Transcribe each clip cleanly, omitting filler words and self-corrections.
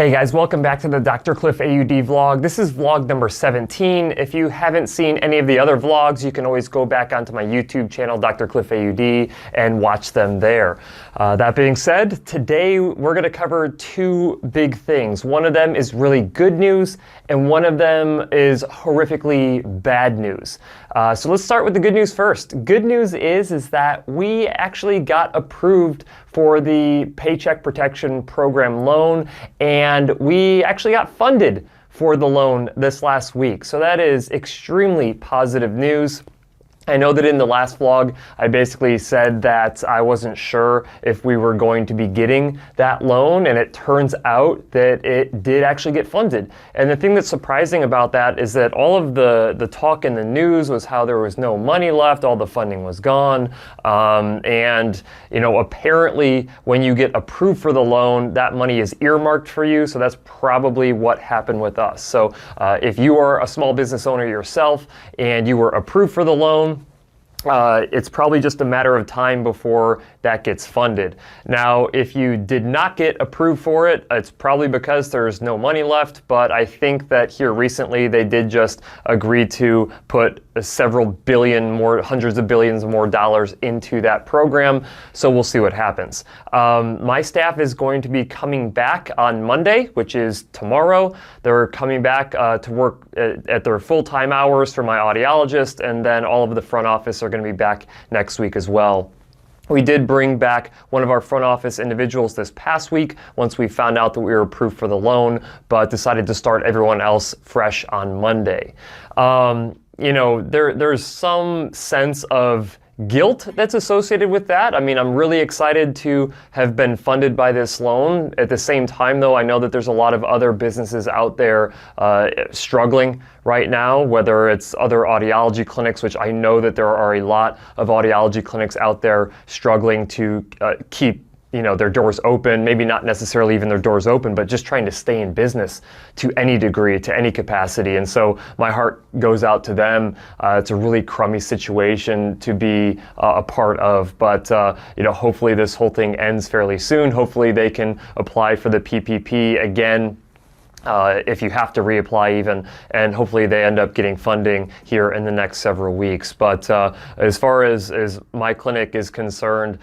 Hey guys, welcome back to the DrCliffAuD vlog. This is vlog number 17. If you haven't seen any of the other vlogs, you can always go back onto my YouTube channel, DrCliffAuD, and watch them there. That being said, today we're going to cover two big things. One of them is really good news, and one of them is horrifically bad news. So let's start with the good news first. Good news is that we actually got approved for the Paycheck Protection Program loan, and we actually got funded for the loan this last week. So that is extremely positive news. I know that in the last vlog, I basically said that I wasn't sure if we were going to be getting that loan, and it turns out that it did actually get funded. And the thing that's surprising about that is that all of the talk in the news was how there was no money left, all the funding was gone, and apparently when you get approved for the loan, that money is earmarked for you, so that's probably what happened with us. So if you are a small business owner yourself and you were approved for the loan, it's probably just a matter of time before that gets funded. Now, if you did not get approved for it, it's probably because there's no money left, but I think that here recently they did just agree to put several billion more, hundreds of billions more dollars into that program, so we'll see what happens. My staff is going to be coming back on Monday, which is tomorrow. They're coming back to work at their full-time hours for my audiologist, and then all of the front office are going to be back next week as well. We did bring back one of our front office individuals this past week once we found out that we were approved for the loan, but decided to start everyone else fresh on Monday. There's some sense of guilt that's associated with that. I mean, I'm really excited to have been funded by this loan. At the same time, though, I know that there's a lot of other businesses out there struggling right now, whether it's other audiology clinics, which I know that there are a lot of audiology clinics out there struggling to keep their doors open, maybe not necessarily even their doors open, but just trying to stay in business to any degree, to any capacity. And so my heart goes out to them. It's a really crummy situation to be a part of, but hopefully this whole thing ends fairly soon. Hopefully they can apply for the PPP again, if you have to reapply even, and hopefully they end up getting funding here in the next several weeks. But as far as my clinic is concerned,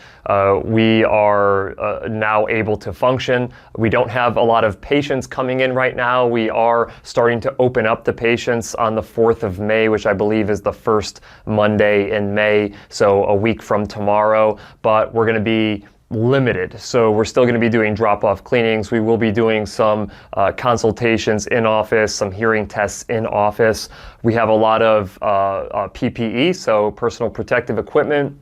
we are now able to function. We don't have a lot of patients coming in right now. We are starting to open up the patients on the 4th of May, which I believe is the first Monday in May, so a week from tomorrow, but we're going to be limited. So we're still going to be doing drop-off cleanings. We will be doing some consultations in office, some hearing tests in office. We have a lot of PPE, so personal protective equipment.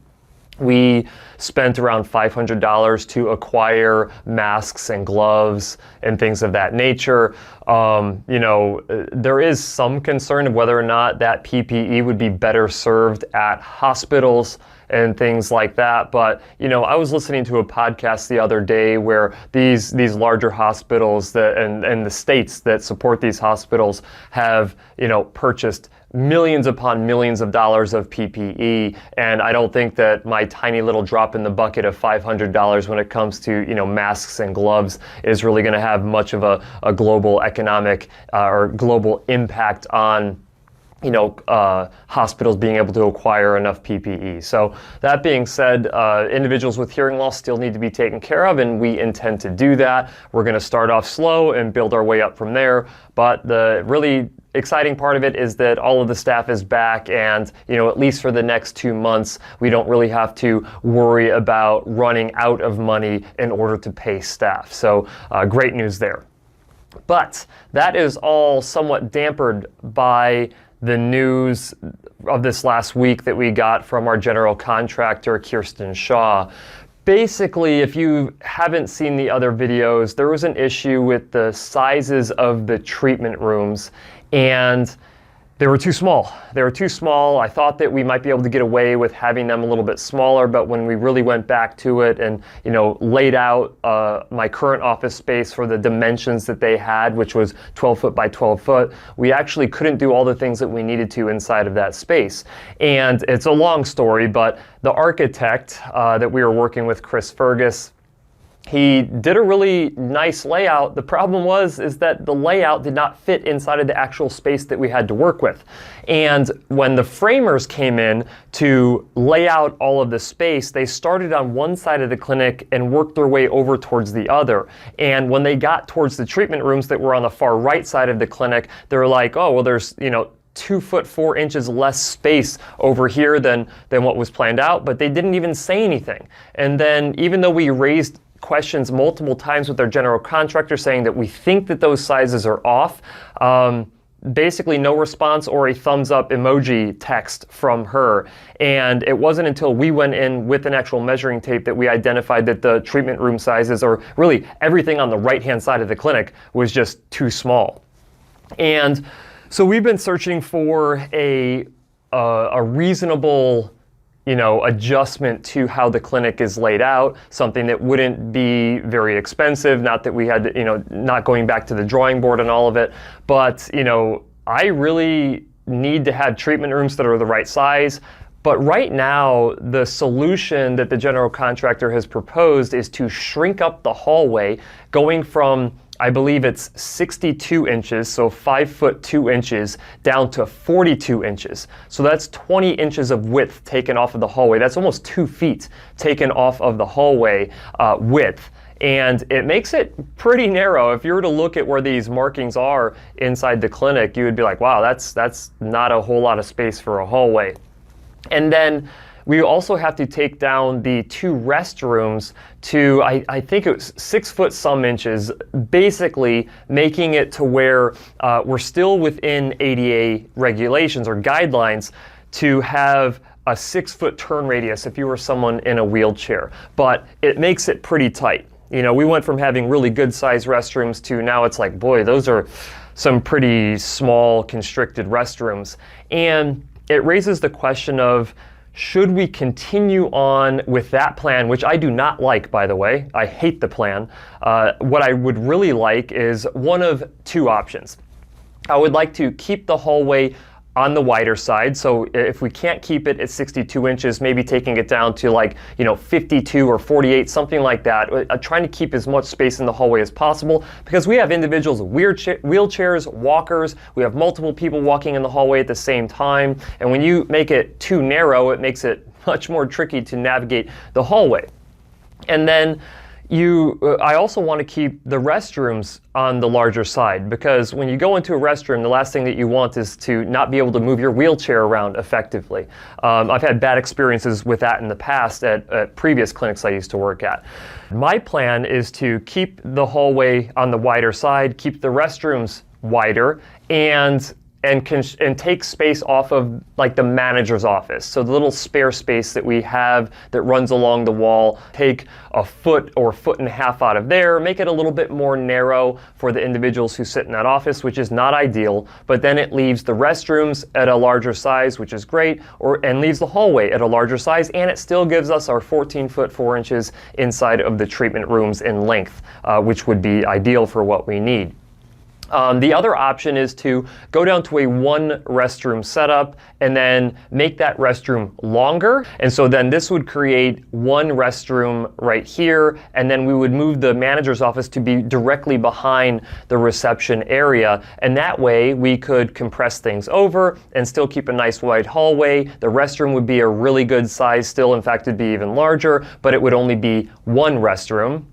We spent around $500 to acquire masks and gloves and things of that nature. There is some concern of whether or not that PPE would be better served at hospitals and things like that. But, I was listening to a podcast the other day where these larger hospitals and the states that support these hospitals have, purchased millions upon millions of dollars of PPE, and I don't think that my tiny little drop in the bucket of $500 when it comes to masks and gloves is really going to have much of a global economic or global impact on hospitals being able to acquire enough PPE. So that being said, individuals with hearing loss still need to be taken care of, and we intend to do that. We're going to start off slow and build our way up from there, but the really exciting part of it is that all of the staff is back, and at least for the next 2 months, we don't really have to worry about running out of money in order to pay staff. So great news there. But that is all somewhat dampened by the news of this last week that we got from our general contractor, Kirstens Shaw. Basically, if you haven't seen the other videos, there was an issue with the sizes of the treatment rooms, and they were too small. They were too small. I thought that we might be able to get away with having them a little bit smaller, but when we really went back to it and laid out my current office space for the dimensions that they had, which was 12 foot by 12 foot, we actually couldn't do all the things that we needed to inside of that space. And it's a long story, but the architect that we were working with, Chris Fergus, He did a really nice layout. The problem is that the layout did not fit inside of the actual space that we had to work with. And when the framers came in to lay out all of the space, they started on one side of the clinic and worked their way over towards the other. And when they got towards the treatment rooms that were on the far right side of the clinic, they were like, oh, well, there's, 2 foot 4 inches less space over here than what was planned out, but they didn't even say anything. And then even though we raised questions multiple times with our general contractor saying that we think that those sizes are off, basically no response or a thumbs up emoji text from her. And it wasn't until we went in with an actual measuring tape that we identified that the treatment room sizes, or really everything on the right hand side of the clinic, was just too small. And so we've been searching for a reasonable adjustment to how the clinic is laid out, something that wouldn't be very expensive, not that we had to, not going back to the drawing board and all of it, but, I really need to have treatment rooms that are the right size. But right now, the solution that the general contractor has proposed is to shrink up the hallway, going from, I believe it's 62 inches, so 5 foot 2 inches, down to 42 inches. So that's 20 inches of width taken off of the hallway. That's almost 2 feet taken off of the hallway width. And it makes it pretty narrow. If you were to look at where these markings are inside the clinic, you would be like, wow, that's not a whole lot of space for a hallway. And then we also have to take down the 2 restrooms to, I think it was 6 foot some inches, basically making it to where we're still within ADA regulations or guidelines to have a 6 foot turn radius if you were someone in a wheelchair. But it makes it pretty tight. We went from having really good sized restrooms to now it's like, boy, those are some pretty small constricted restrooms. And it raises the question of, should we continue on with that plan, which I do not like, by the way. I hate the plan. What I would really like is one of 2 options. I would like to keep the hallway on the wider side. So if we can't keep it at 62 inches, maybe taking it down to 52 or 48, something like that. Trying to keep as much space in the hallway as possible, because we have individuals with wheelchairs, walkers, we have multiple people walking in the hallway at the same time. And when you make it too narrow, it makes it much more tricky to navigate the hallway. And then I also want to keep the restrooms on the larger side, because when you go into a restroom, the last thing that you want is to not be able to move your wheelchair around effectively. I've had bad experiences with that in the past at previous clinics I used to work at. My plan is to keep the hallway on the wider side, keep the restrooms wider, and take space off of the manager's office. So the little spare space that we have that runs along the wall, take a foot or foot and a half out of there, make it a little bit more narrow for the individuals who sit in that office, which is not ideal, but then it leaves the restrooms at a larger size, which is great, and leaves the hallway at a larger size, and it still gives us our 14 foot 4 inches inside of the treatment rooms in length, which would be ideal for what we need. The other option is to go down to a 1 restroom setup and then make that restroom longer. And so then this would create 1 restroom right here, and then we would move the manager's office to be directly behind the reception area. And that way we could compress things over and still keep a nice wide hallway. The restroom would be a really good size still. In fact, it'd be even larger, but it would only be 1 restroom.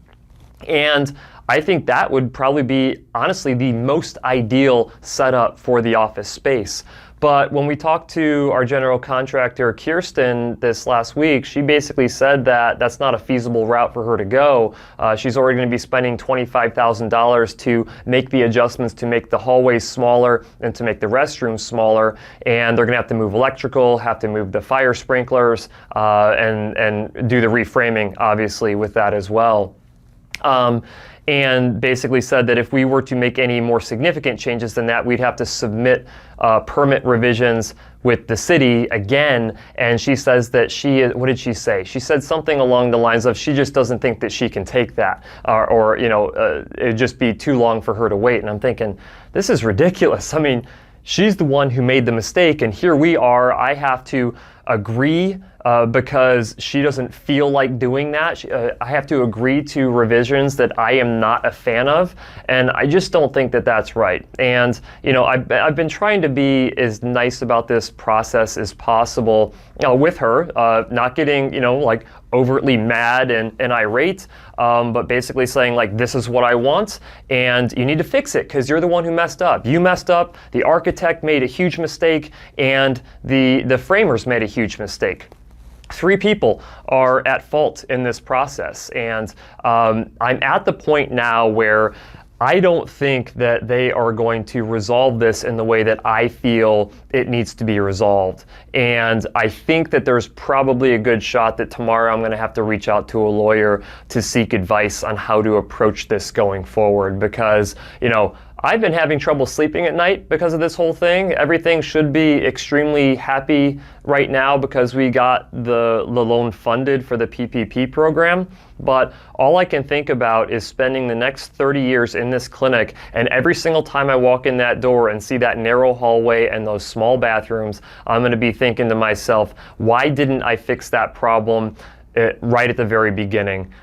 And I think that would probably be, honestly, the most ideal setup for the office space. But when we talked to our general contractor, Kirsten, this last week, she basically said that that's not a feasible route for her to go. She's already going to be spending $25,000 to make the adjustments to make the hallways smaller and to make the restrooms smaller. And they're going to have to move electrical, have to move the fire sprinklers, and do the reframing, obviously, with that as well. And basically said that if we were to make any more significant changes than that, we'd have to submit permit revisions with the city again. And she says that what did she say? She said something along the lines of she just doesn't think that she can take that, or it'd just be too long for her to wait. And I'm thinking, this is ridiculous. I mean, she's the one who made the mistake, and here we are. I have to agree because she doesn't feel like doing that. I have to agree to revisions that I am not a fan of, and I just don't think that that's right. And I've been trying to be as nice about this process as possible with her, not getting like overtly mad and irate, but basically saying like, this is what I want and you need to fix it because you're the one who messed up. You messed up, the architect made a huge mistake, and the framers made a huge mistake. 3 people are at fault in this process, and I'm at the point now where I don't think that they are going to resolve this in the way that I feel it needs to be resolved. And I think that there's probably a good shot that tomorrow I'm going to have to reach out to a lawyer to seek advice on how to approach this going forward, because, I've been having trouble sleeping at night because of this whole thing. Everything should be extremely happy right now because we got the loan funded for the PPP program. But all I can think about is spending the next 30 years in this clinic, and every single time I walk in that door and see that narrow hallway and those small bathrooms, I'm going to be thinking to myself, why didn't I fix that problem right at the very beginning?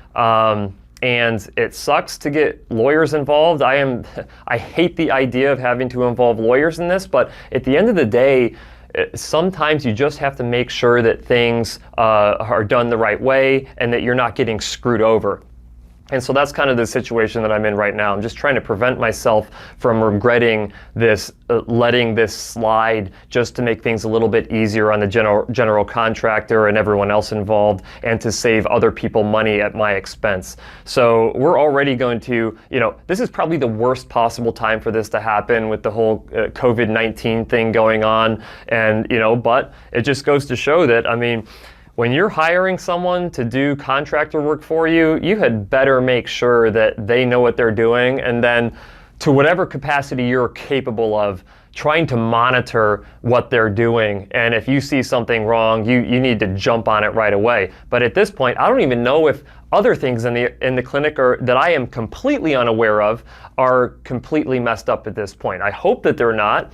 And it sucks to get lawyers involved. I hate the idea of having to involve lawyers in this, but at the end of the day, sometimes you just have to make sure that things are done the right way and that you're not getting screwed over. And so that's kind of the situation that I'm in right now. I'm just trying to prevent myself from regretting this, letting this slide, just to make things a little bit easier on the general contractor and everyone else involved, and to save other people money at my expense. So we're already going to, this is probably the worst possible time for this to happen with the whole COVID-19 thing going on. And, but it just goes to show that, when you're hiring someone to do contractor work for you, you had better make sure that they know what they're doing, and then to whatever capacity you're capable of, trying to monitor what they're doing. And if you see something wrong, you need to jump on it right away. But at this point, I don't even know if other things in the clinic that I am completely unaware of are completely messed up at this point. I hope that they're not.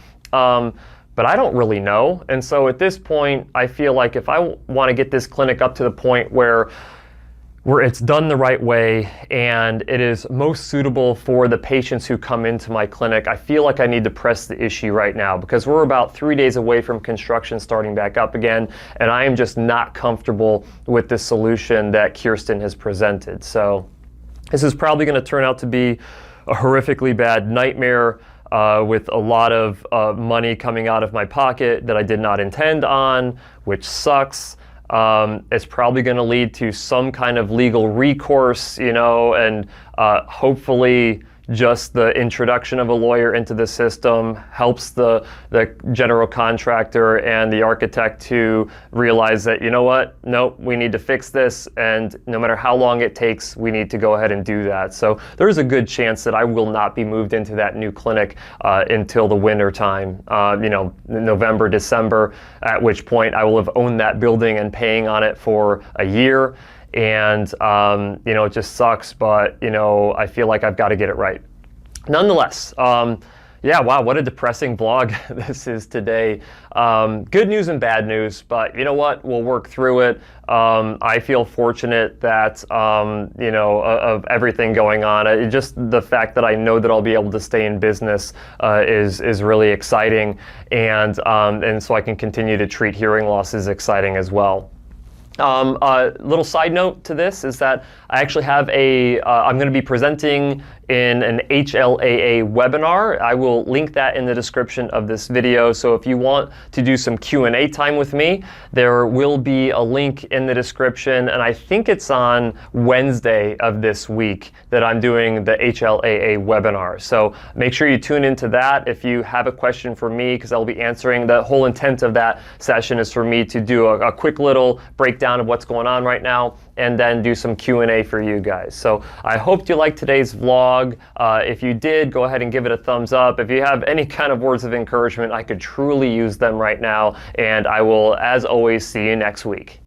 But I don't really know. And so at this point, I feel like if I want to get this clinic up to the point where it's done the right way and it is most suitable for the patients who come into my clinic, I feel like I need to press the issue right now, because we're about 3 days away from construction starting back up again, and I am just not comfortable with the solution that Kirsten has presented. So this is probably going to turn out to be a horrifically bad nightmare, with a lot of money coming out of my pocket that I did not intend on, which sucks. It's probably going to lead to some kind of legal recourse, and hopefully just the introduction of a lawyer into the system helps the general contractor and the architect to realize that, nope, we need to fix this, and no matter how long it takes, we need to go ahead and do that. So there's a good chance that I will not be moved into that new clinic until the winter time, November, December, at which point I will have owned that building and paying on it for a year. And, it just sucks, but, I feel like I've got to get it right. Nonetheless, yeah, wow, what a depressing vlog this is today. Good news and bad news, but you know what? We'll work through it. I feel fortunate that, of everything going on. Just the fact that I know that I'll be able to stay in business is really exciting. And so I can continue to treat hearing loss is exciting as well. A little side note to this is that I actually have I'm going to be presenting in an HLAA webinar. I will link that in the description of this video. So if you want to do some Q&A time with me, there will be a link in the description. And I think it's on Wednesday of this week that I'm doing the HLAA webinar. So make sure you tune into that if you have a question for me, because I'll be answering. The whole intent of that session is for me to do a quick little breakdown of what's going on right now, and then do some Q&A for you guys. So I hope you liked today's vlog. If you did, go ahead and give it a thumbs up. If you have any kind of words of encouragement, I could truly use them right now. And I will, as always, see you next week.